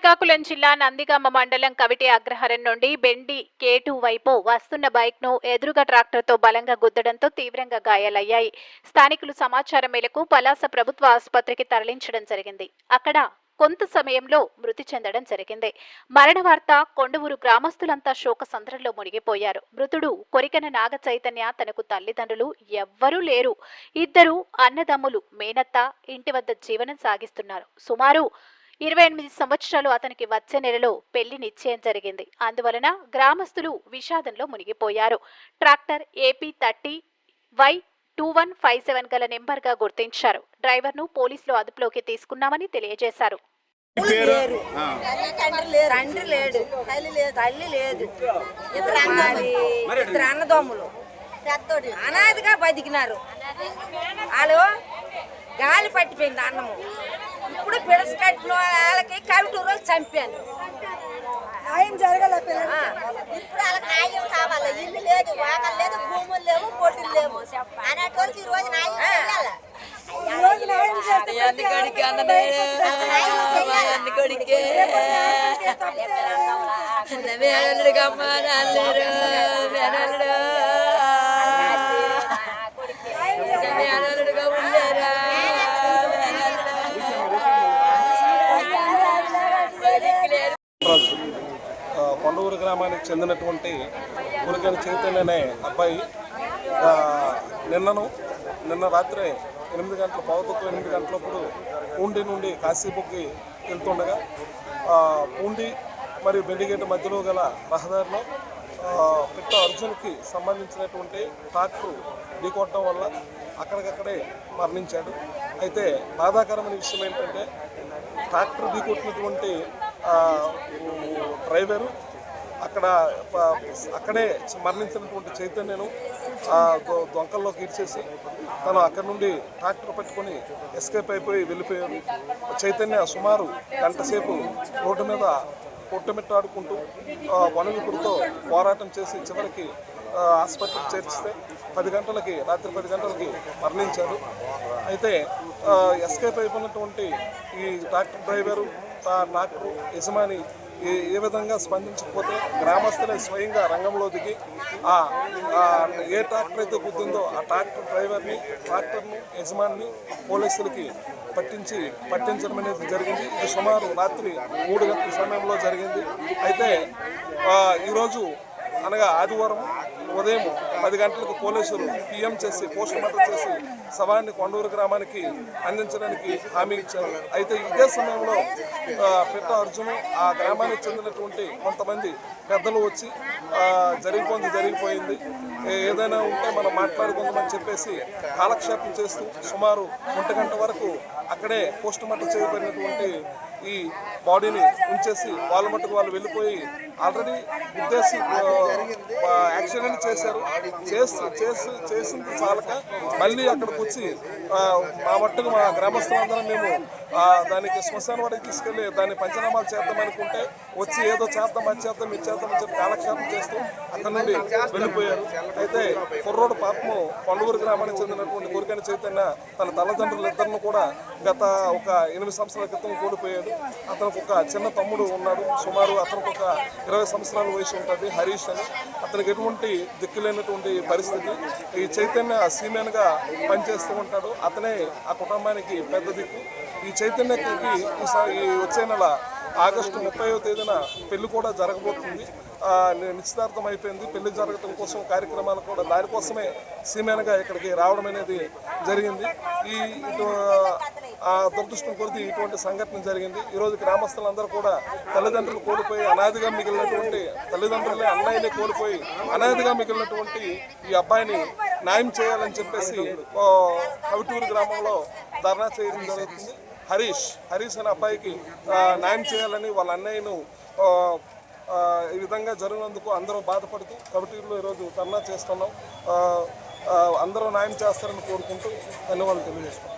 శ్రీకాకుళం జిల్లా నందిగామ మండలం కవిటి అగ్రహారం నుండి బెండి కేటు వైపు వస్తున్న బైక్ ను ఎదురుగా ట్రాక్టర్తో బలంగా గుద్దడంతో తీవ్రంగా గాయాలయ్యాయి. స్థానికులు సమాచారం మేరకు పలాస ప్రభుత్వ ఆసుపత్రికి తరలించడం జరిగింది. అక్కడ కొంత సమయంలో మృతి చెందడం జరిగింది. మరణ వార్త కొండవూరు గ్రామస్తులంతా శోకసంద్రంలో మునిగిపోయారు. మృతుడు కొరికన నాగ చైతన్య తనకు తల్లిదండ్రులు ఎవ్వరూ లేరు. ఇద్దరు అన్నదమ్ములు మేనత్త ఇంటి వద్ద జీవనం సాగిస్తున్నారు. సుమారు 28 సంవత్సరాలు అతనికి వచ్చే నెలలో పెళ్లి నిశ్చయం జరిగింది. అందువలన గ్రామస్తులు విషాదంలో మునిగిపోయారు. ట్రాక్టర్ ఏపీ 30Y2157 గల నెంబర్గా గుర్తించారు. డ్రైవర్ను పోలీసులు అదుపులోకి తీసుకున్నామని తెలియజేశారు. తండ్రి లేడు, తల్లి లేదు, ఇద్దరు అన్నదమ్ములు అనాదిగా బతికినారు. వాళ్ళు గాలి పట్టిపోయింది అన్నము. ఇప్పుడు పిడస కట్టిన వాళ్ళకి కవిటూరు చంపాను. న్యాయం జరగల ఇప్పుడు వాళ్ళకి న్యాయం కావాలి. ఇల్లు లేదు, వాకలు లేదు, భూములు లేవు, పొట్టులు లేవు అనేటోళ్ళకి ఈ రోజు న్యాయం చేయాలి. కొండవూరు గ్రామానికి చెందినటువంటి కొరికన చైతన్య అనే అబ్బాయి నిన్న రాత్రి 8 గంటల 8 గంటలప్పుడు పూండి నుండి కాశీబుక్కి వెళ్తుండగా పూండి మరియు బెండిగేట మధ్యలో గల రహదారిలో పిట్ట అర్జున్కి సంబంధించినటువంటి ట్రాక్టర్ ఢీకొట్టడం వల్ల అక్కడికక్కడే మరణించాడు. అయితే బాధాకరమైన విషయం ఏంటంటే ట్రాక్టర్ ఢీకొట్టినటువంటి డ్రైవరు అక్కడే మరణించినటువంటి చైతన్యను దొంకల్లోకి ఇచ్చేసి తను అక్కడి నుండి ట్రాక్టర్ పట్టుకొని ఎస్కేప్ అయిపోయి వెళ్ళిపోయారు. చైతన్య సుమారు గంట సేపు రోడ్డు మీద కొట్టుమిట్టాడుకుంటూ వనవిపుడితో పోరాటం చేసి చివరికి హాస్పిటల్కి చేర్చితే రాత్రి 10 గంటలకి మరణించారు. అయితే ఎస్కేప్ అయిపోయినటువంటి ఈ ట్రాక్టర్ డ్రైవరు ట్రాక్టర్ యజమాని ఏ విధంగా స్పందించకపోతే గ్రామస్తులే స్వయంగా రంగంలో దిగి ఏ ట్రాక్టర్ అయితే గుద్దిందో ఆ ట్రాక్టర్ డ్రైవర్ని, ట్రాక్టర్ను, యజమాని పోలీసులకి పట్టించడం అనేది జరిగింది. ఇది సుమారు రాత్రి 3 గంటల సమయంలో జరిగింది. అయితే ఈరోజు అనగా ఆదివారం ఉదయం 10 గంటలకు పోలీసులు పిఎం చేసి పోస్ట్ మార్టం చేసి శవాన్ని కొండూరు గ్రామానికి అందించడానికి హామీ ఇచ్చారు. అయితే ఇదే సమయంలో పిట్ట అర్జున్ ఆ గ్రామానికి చెందినటువంటి కొంతమంది పెద్దలు వచ్చి జరిగిపోయింది, ఏదైనా ఉంటే మనం మాట్లాడుకుందామని చెప్పేసి కాలక్షేపం చేస్తూ సుమారు 1 గంట వరకు అక్కడే పోస్ట్ మార్టం చేయబడినటువంటి ఈ బాడీని ఉంచేసి వాళ్ళ మట్టుకు వాళ్ళు వెళ్ళిపోయి ఆల్రెడీ ఉద్దేశి యాక్సిడెంట్ చేశారు. చేసింది చాలక మళ్ళీ అక్కడికి వచ్చి మా మట్టుకు మా గ్రామస్తులందరం మేము దానికి శ్మశాన వాడికి తీసుకెళ్ళి దాన్ని పంచనామాలు చేద్దాం అనుకుంటే వచ్చి ఏదో చేద్దాం అది చేద్దాం ఇది చేద్దామని చెప్పి కాలక్షేపం చేస్తూ అక్కడ నుండి వెళ్ళిపోయారు. అయితే కుర్రోడు పాపము కొండవూరు గ్రామానికి చెందినటువంటి కొరికన చైతన్య తన తల్లిదండ్రులు ఇద్దరిని కూడా గత ఒక 8 సంవత్సరాల క్రితం కోల్పోయాడు. అతనికి ఒక చిన్న తమ్ముడు ఉన్నాడు. సుమారు అతనికి ఒక 20 సంవత్సరాల వయసు ఉంటుంది, హరీష్ అని. అతనికి ఎటువంటి దిక్కులేనటువంటి పరిస్థితి. ఈ చైతన్య సీమెన్గా పనిచేస్తూ ఉంటాడు. అతనే ఆ కుటుంబానికి పెద్ద దిక్కు. ఈ చైతన్యకి ఈ వచ్చే నెల ఆగస్టు 30వ తేదీన పెళ్లి కూడా జరగబోతుంది. నిశ్చితార్థం అయిపోయింది. పెళ్లి జరగడం కోసం కార్యక్రమాలు కూడా దానికోసమే సీమెన్గా ఇక్కడికి రావడం అనేది జరిగింది. దురదృష్టం కొద్ది ఇటువంటి సంఘటన జరిగింది. ఈరోజు గ్రామస్తులందరూ కూడా తల్లిదండ్రులు కోల్పోయి అనాదిగా మిగిలినటువంటి తల్లిదండ్రులే అన్నయ్యనే కోల్పోయి అనాదిగా మిగిలినటువంటి ఈ అబ్బాయిని న్యాయం చేయాలని చెప్పేసి కవిటూరు గ్రామంలో ధర్నా చేయడం జరుగుతుంది. హరీష్ అనే అబ్బాయికి న్యాయం చేయాలని వాళ్ళ అన్నయ్యను ఈ విధంగా జరిగినందుకు అందరూ బాధపడుతూ కవిటూరులో ఈరోజు ధర్నా చేస్తున్నాం. అందరూ న్యాయం చేస్తారని కోరుకుంటూ ధన్యవాదాలు తెలియజేస్తున్నాం.